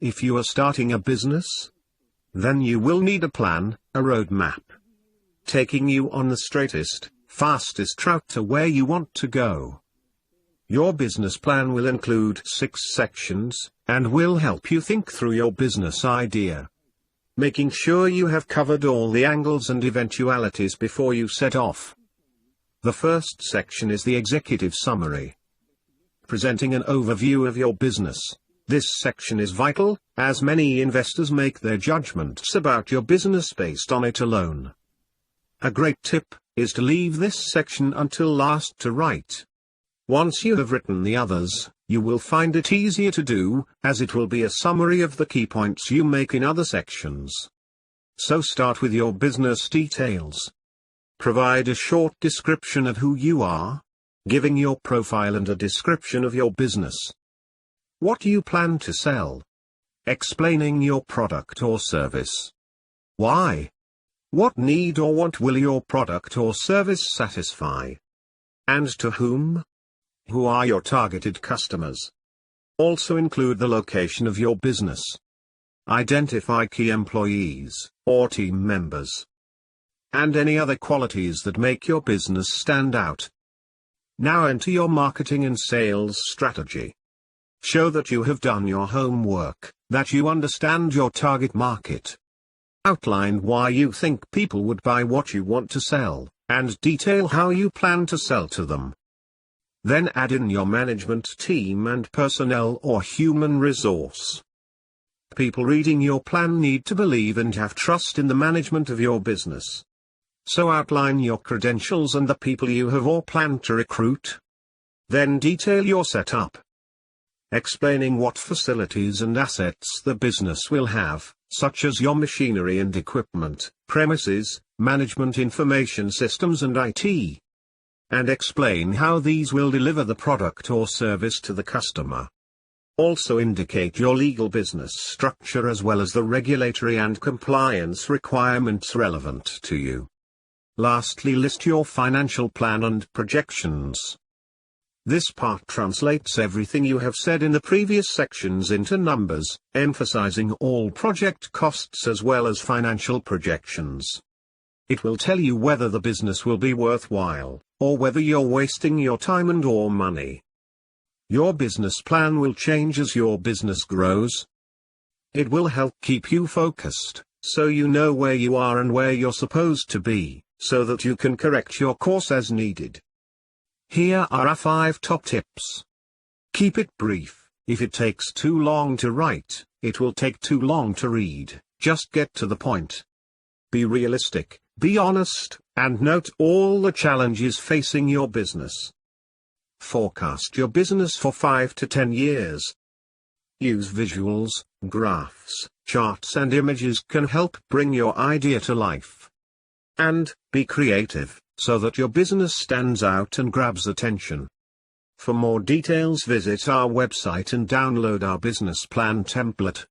If you are starting a business, then you will need a plan, a roadmap, taking you on the straightest, fastest route to where you want to go. Your business plan will include 6 sections, and will help you think through your business idea, making sure you have covered all the angles and eventualities before you set off. The first section is the executive summary, presenting an overview of your business. This section is vital, as many investors make their judgments about your business based on it alone. A great tip is to leave this section until last to write. Once you have written the others, you will find it easier to do, as it will be a summary of the key points you make in other sections. So start with your business details. Provide a short description of who you are, giving your profile and a description of your business. What you plan to sell. Explaining your product or service. Why? What need or want will your product or service satisfy? And to whom? Who are your targeted customers? Also include the location of your business. Identify key employees, or team members, and any other qualities that make your business stand out. Now enter your marketing and sales strategy. Show that you have done your homework, that you understand your target market. Outline why you think people would buy what you want to sell, and detail how you plan to sell to them. Then add in your management team and personnel or human resource. People reading your plan need to believe and have trust in the management of your business. So outline your credentials and the people you have or plan to recruit. Then detail your setup, explaining what facilities and assets the business will have, such as your machinery and equipment, premises, management information systems and IT. And explain how these will deliver the product or service to the customer. Also indicate your legal business structure as well as the regulatory and compliance requirements relevant to you. Lastly, list your financial plan and projections. This part translates everything you have said in the previous sections into numbers, emphasizing all project costs as well as financial projections. It will tell you whether the business will be worthwhile, or whether you're wasting your time and or money. Your business plan will change as your business grows. It will help keep you focused, so you know where you are and where you're supposed to be, so that you can correct your course as needed. Here are our 5 top tips. Keep it brief. If it takes too long to write, it will take too long to read. Just get to the point. Be realistic, be honest, and note all the challenges facing your business. Forecast your business for 5 to 10 years. Use visuals, graphs, charts and images can help bring your idea to life. And, be creative, so that your business stands out and grabs attention. For more details, visit our website and download our business plan template.